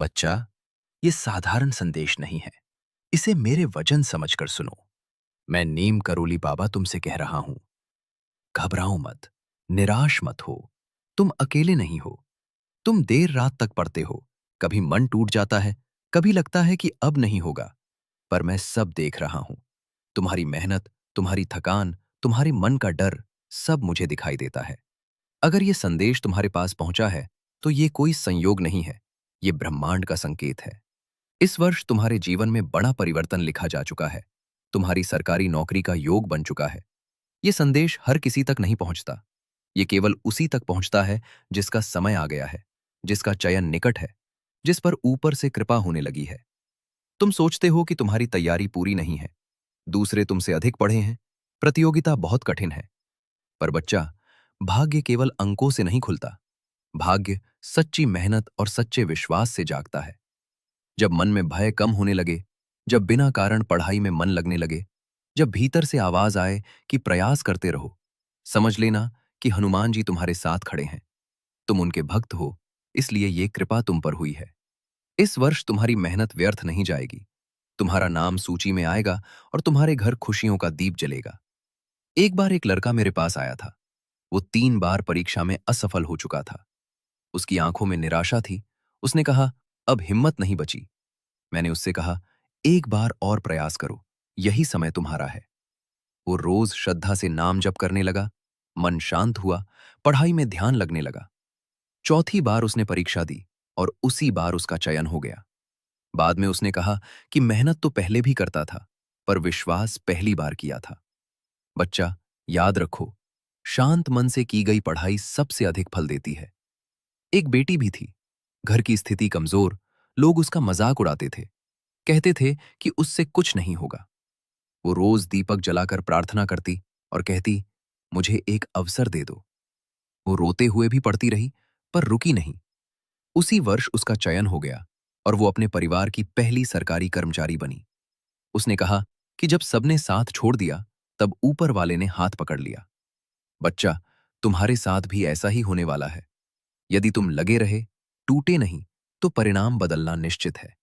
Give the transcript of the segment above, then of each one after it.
बच्चा, ये साधारण संदेश नहीं है। इसे मेरे वचन समझकर सुनो। मैं नीम करोली बाबा तुमसे कह रहा हूं। घबराओ मत, निराश मत हो। तुम अकेले नहीं हो। तुम देर रात तक पढ़ते हो। कभी मन टूट जाता है, कभी लगता है कि अब नहीं होगा। पर मैं सब देख रहा हूं। तुम्हारी मेहनत, तुम्हारी थकान, तुम्हारे मन का डर, सब मुझे दिखाई देता है। अगर ये संदेश तुम्हारे पास पहुंचा है, तो ये कोई संयोग नहीं है। ये ब्रह्मांड का संकेत है। इस वर्ष तुम्हारे जीवन में बड़ा परिवर्तन लिखा जा चुका है। तुम्हारी सरकारी नौकरी का योग बन चुका है। ये संदेश हर किसी तक नहीं पहुंचता। ये केवल उसी तक पहुंचता है जिसका समय आ गया है, जिसका चयन निकट है, जिस पर ऊपर से कृपा होने लगी है। तुम सोचते हो कि तुम्हारी तैयारी पूरी नहीं है, दूसरे तुमसे अधिक पढ़े हैं, प्रतियोगिता बहुत कठिन है। पर बच्चा, भाग्य केवल अंकों से नहीं खुलता। भाग्य सच्ची मेहनत और सच्चे विश्वास से जागता है। जब मन में भय कम होने लगे, जब बिना कारण पढ़ाई में मन लगने लगे, जब भीतर से आवाज आए कि प्रयास करते रहो, समझ लेना कि हनुमान जी तुम्हारे साथ खड़े हैं। तुम उनके भक्त हो, इसलिए ये कृपा तुम पर हुई है। इस वर्ष तुम्हारी मेहनत व्यर्थ नहीं जाएगी। तुम्हारा नाम सूची में आएगा और तुम्हारे घर खुशियों का दीप जलेगा। एक बार एक लड़का मेरे पास आया था। वो 3 बार परीक्षा में असफल हो चुका था। उसकी आंखों में निराशा थी। उसने कहा, अब हिम्मत नहीं बची। मैंने उससे कहा, एक बार और प्रयास करो, यही समय तुम्हारा है। वो रोज श्रद्धा से नाम जप करने लगा। मन शांत हुआ, पढ़ाई में ध्यान लगने लगा। चौथी बार उसने परीक्षा दी और उसी बार उसका चयन हो गया। बाद में उसने कहा कि मेहनत तो पहले भी करता था, पर विश्वास पहली बार किया था। बच्चा, याद रखो, शांत मन से की गई पढ़ाई सबसे अधिक फल देती है। एक बेटी भी थी। घर की स्थिति कमजोर। लोग उसका मजाक उड़ाते थे। कहते थे कि उससे कुछ नहीं होगा। वो रोज दीपक जलाकर प्रार्थना करती और कहती, मुझे एक अवसर दे दो। वो रोते हुए भी पढ़ती रही, पर रुकी नहीं। उसी वर्ष उसका चयन हो गया और वो अपने परिवार की पहली सरकारी कर्मचारी बनी। उसने कहा कि जब सबने साथ छोड़ दिया, तब ऊपर वाले ने हाथ पकड़ लिया। बच्चा, तुम्हारे साथ भी ऐसा ही होने वाला है। यदि तुम लगे रहे, टूटे नहीं, तो परिणाम बदलना निश्चित है।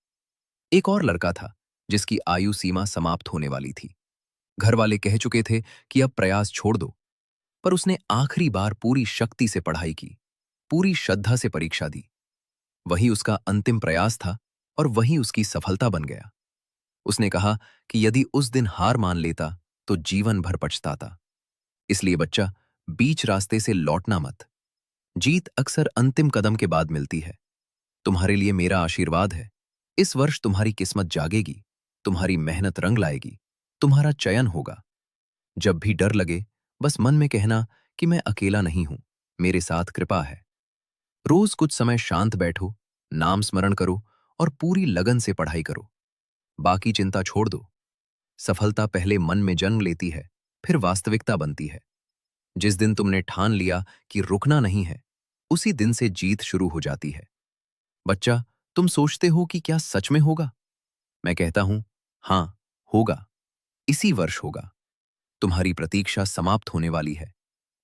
एक और लड़का था, जिसकी आयु सीमा समाप्त होने वाली थी। घर वाले कह चुके थे कि अब प्रयास छोड़ दो, पर उसने आखिरी बार पूरी शक्ति से पढ़ाई की, पूरी श्रद्धा से परीक्षा दी। वही उसका अंतिम प्रयास था और वही उसकी सफलता बन गया। उसने कहा कि यदि उस दिन हार मान लेता, तो जीवन भर पछताता। इसलिए बच्चा, बीच रास्ते से लौटना मत। जीत अक्सर अंतिम कदम के बाद मिलती है। तुम्हारे लिए मेरा आशीर्वाद है। इस वर्ष तुम्हारी किस्मत जागेगी, तुम्हारी मेहनत रंग लाएगी, तुम्हारा चयन होगा। जब भी डर लगे, बस मन में कहना कि मैं अकेला नहीं हूं, मेरे साथ कृपा है। रोज कुछ समय शांत बैठो, नाम स्मरण करो और पूरी लगन से पढ़ाई करो। बाकी चिंता छोड़ दो। सफलता पहले मन में जन्म लेती है, फिर वास्तविकता बनती है। जिस दिन तुमने ठान लिया कि रुकना नहीं है, उसी दिन से जीत शुरू हो जाती है। बच्चा, तुम सोचते हो कि क्या सच में होगा? मैं कहता हूं, हां, होगा। इसी वर्ष होगा। तुम्हारी प्रतीक्षा समाप्त होने वाली है।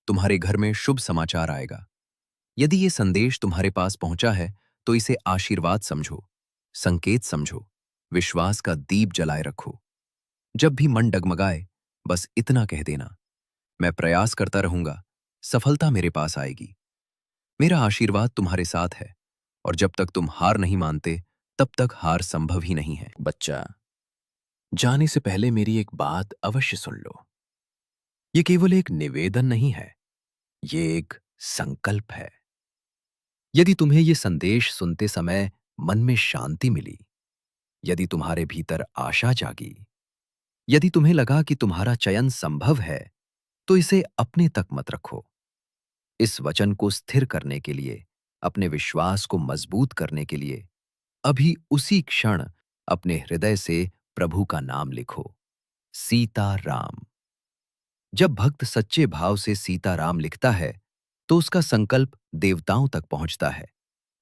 तुम्हारे घर में शुभ समाचार आएगा। यदि ये संदेश तुम्हारे पास पहुंचा है, तो इसे आशीर्वाद समझो, संकेत समझो, विश्वास का दीप जलाए रखो। जब भी मन डगमगाए, बस इतना कह देना, मैं प्रयास करता रहूंगा, सफलता मेरे पास आएगी। मेरा आशीर्वाद तुम्हारे साथ है और जब तक तुम हार नहीं मानते, तब तक हार संभव ही नहीं है। बच्चा, जाने से पहले मेरी एक बात अवश्य सुन लो। ये केवल एक निवेदन नहीं है, ये एक संकल्प है। यदि तुम्हें ये संदेश सुनते समय मन में शांति मिली, यदि तुम्हारे भीतर आशा जागी, यदि तुम्हें लगा कि तुम्हारा चयन संभव है, तो इसे अपने तक मत रखो। इस वचन को स्थिर करने के लिए, अपने विश्वास को मजबूत करने के लिए, अभी उसी क्षण अपने हृदय से प्रभु का नाम लिखो, सीता राम। जब भक्त सच्चे भाव से सीता राम लिखता है, तो उसका संकल्प देवताओं तक पहुंचता है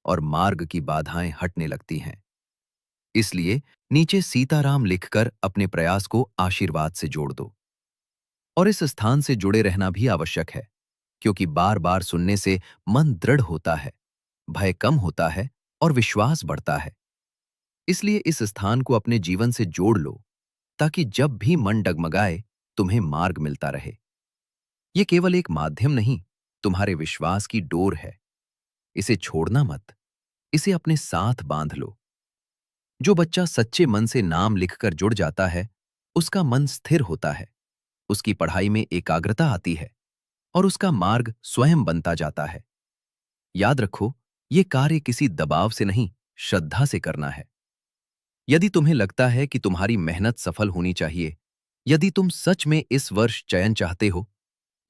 और मार्ग की बाधाएं हटने लगती हैं। इसलिए नीचे सीताराम लिखकर अपने प्रयास को आशीर्वाद से जोड़ दो। और इस स्थान से जुड़े रहना भी आवश्यक है, क्योंकि बार बार सुनने से मन दृढ़ होता है, भय कम होता है और विश्वास बढ़ता है। इसलिए इस स्थान को अपने जीवन से जोड़ लो, ताकि जब भी मन डगमगाए, तुम्हें मार्ग मिलता रहे। ये केवल एक माध्यम नहीं, तुम्हारे विश्वास की डोर है। इसे छोड़ना मत, इसे अपने साथ बांध लो। जो बच्चा सच्चे मन से नाम लिखकर जुड़ जाता है, उसका मन स्थिर होता है, उसकी पढ़ाई में एकाग्रता आती है और उसका मार्ग स्वयं बनता जाता है। याद रखो, ये कार्य किसी दबाव से नहीं, श्रद्धा से करना है। यदि तुम्हें लगता है कि तुम्हारी मेहनत सफल होनी चाहिए, यदि तुम सच में इस वर्ष चयन चाहते हो,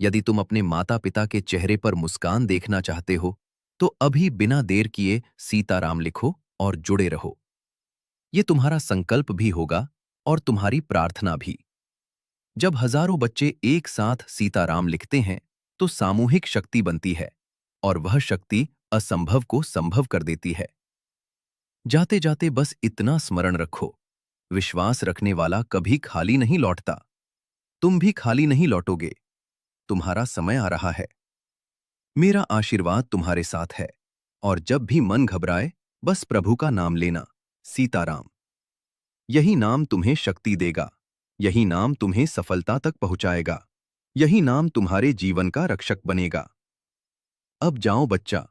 यदि तुम अपने माता पिता के चेहरे पर मुस्कान देखना चाहते हो, तो अभी बिना देर किए सीताराम लिखो और जुड़े रहो। ये तुम्हारा संकल्प भी होगा और तुम्हारी प्रार्थना भी। जब हजारों बच्चे एक साथ सीताराम लिखते हैं, तो सामूहिक शक्ति बनती है और वह शक्ति असंभव को संभव कर देती है। जाते जाते बस इतना स्मरण रखो, विश्वास रखने वाला कभी खाली नहीं लौटता। तुम भी खाली नहीं लौटोगे। तुम्हारा समय आ रहा है। मेरा आशीर्वाद तुम्हारे साथ है और जब भी मन घबराए, बस प्रभु का नाम लेना, सीताराम। यही नाम तुम्हें शक्ति देगा, यही नाम तुम्हें सफलता तक पहुंचाएगा, यही नाम तुम्हारे जीवन का रक्षक बनेगा। अब जाओ बच्चा,